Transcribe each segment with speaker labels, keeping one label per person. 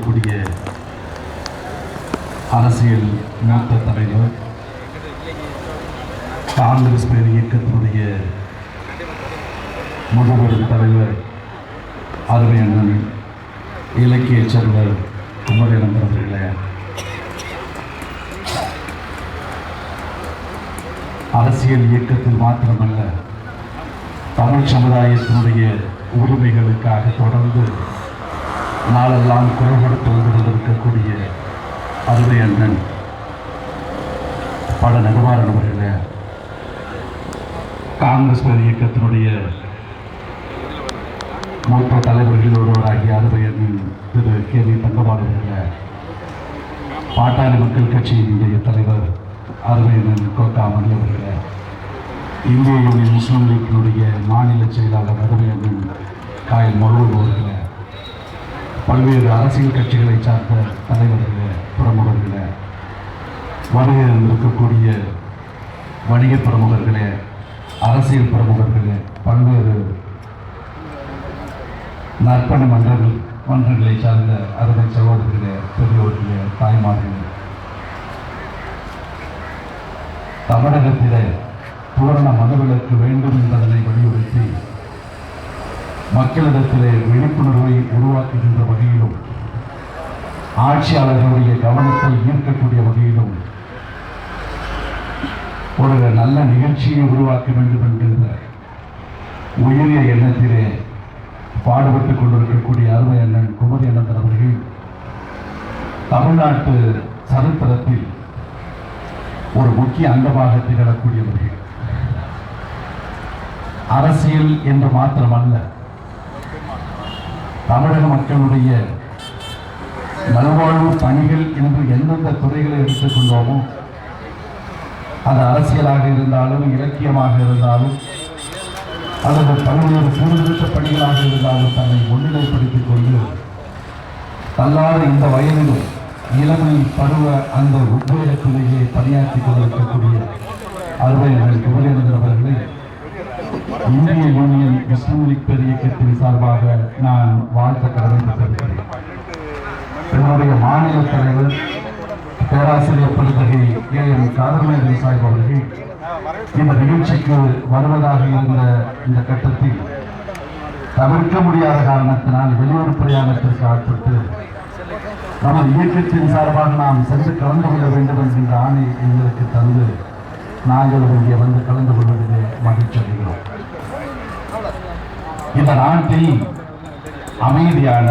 Speaker 1: இருக்கக்கூடிய அரசியல் மூத்த தலைவர், காங்கிரஸ் பேர் இயக்கத்தினுடைய முகவரும் தலைவர், அருமை அண்ணன் இலக்கிய செல்வர் குமரேசன் அவர்களே, அரசியல் இயக்கத்தில் மாத்திரமல்ல தமிழ் சமுதாயத்தினுடைய உரிமைகளுக்காக தொடர்ந்து நாளெல்லாம் குரல் கொடுத்து வந்திருக்கக்கூடிய அருமை அண்ணன் பல நெடுமாறன் அவர்களே, காங்கிரஸ் பேர் இயக்கத்தினுடைய மூத்த தலைவர்களோடாகிய அருமை அண்ணன் திரு கே.வி. தங்கபாலு அவர்களே, பாட்டாளி மக்கள் கட்சியினுடைய தலைவர் அருமை அண்ணன் கோட்டா மணி அவர்களே, இந்திய யூனியன் முஸ்லீம் லீக்கினுடைய மாநில செயலாளர் அருமை அண்ணன் காயல் மருவல் அவர்களே, பல்வேறு அரசியல் கட்சிகளை சார்ந்த தலைவர்களே, பிரமுகர்களே, வருகை இருக்கக்கூடிய வணிக பிரமுகர்களே, அரசியல் பிரமுகர்களே, பல்வேறு நற்பணி மன்றங்களை சார்ந்த அருமை சகோதரர்களே, பெரியோர்களே, தாய்மார்களே, தமிழகத்திலே பூரண மதவிலக்கு வேண்டும் என்பதனை வலியுறுத்தி மக்களிடத்திலே விழிப்புணர்வை உருவாக்குகின்ற வகையிலும் ஆட்சியாளர்களுடைய கவனத்தை ஈர்க்கக்கூடிய வகையிலும் ஒரு நல்ல நிகழ்ச்சியை உருவாக்க வேண்டும் என்கின்ற உயரிய எண்ணத்திலே பாடுபட்டுக் கொண்டிருக்கக்கூடிய அருமை அண்ணன் குமரேசன் அவர்கள் தமிழ்நாட்டு சரித்திரத்தில் ஒரு முக்கிய அங்கமாக திகழக்கூடியவர்கள். அரசியல் என்று மாத்திரமல்ல, தமிழக மக்களுடைய நல்வாழ்வு பணிகள் என்று எந்தெந்த துறைகளை எடுத்துக்கொண்டோமோ, அது அரசியலாக இருந்தாலும், இலக்கியமாக இருந்தாலும், அல்லது பல்வேறு சீர்திருத்த பணிகளாக இருந்தாலும் தன்னை முன்னிலைப்படுத்திக் கொண்டு தள்ளாத இந்த வயதிலும் இளமை பருவ அந்த உத்வேகத்திலேயே பணியாற்றிக் கொண்டிருக்கக்கூடிய அருமை குமரேசன் அவர்களை இந்திய யூனியன் முஸ்லீம் லீக் பேர் இயக்கத்தின் சார்பாக நான் வாழ்த்த கடமைப்பட்டிருக்கிறேன். என்னுடைய மாநில தலைவர் பேராசிரியர் பல்கலை A.M. காதர்மேந்திரன் சாஹிப் அவர்கள் இந்த நிகழ்ச்சிக்கு வருவதாக இருந்த இந்த கட்டத்தில் தவிர்க்க முடியாத காரணத்தினால் வெளியூர் பிரயாணத்திற்கு ஆட்பட்டு நமது இயக்கத்தின் சார்பாக நாம் சென்று கலந்து கொள்ள வேண்டும் என்கின்ற ஆணை எங்களுக்கு தந்து நாங்கள் இங்கே வந்து கலந்து கொள்வதிலே மகிழ்ச்சி அடைகிறோம். இந்த நாட்டில் அமைதியான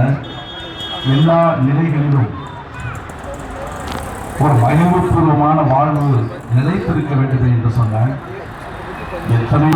Speaker 1: எல்லா நிலைகளிலும் ஒரு மகிழ்வுபூர்வமான வாழ்வு நிலைத்திருக்க வேண்டும் என்று சொன்னால் எத்தனையோ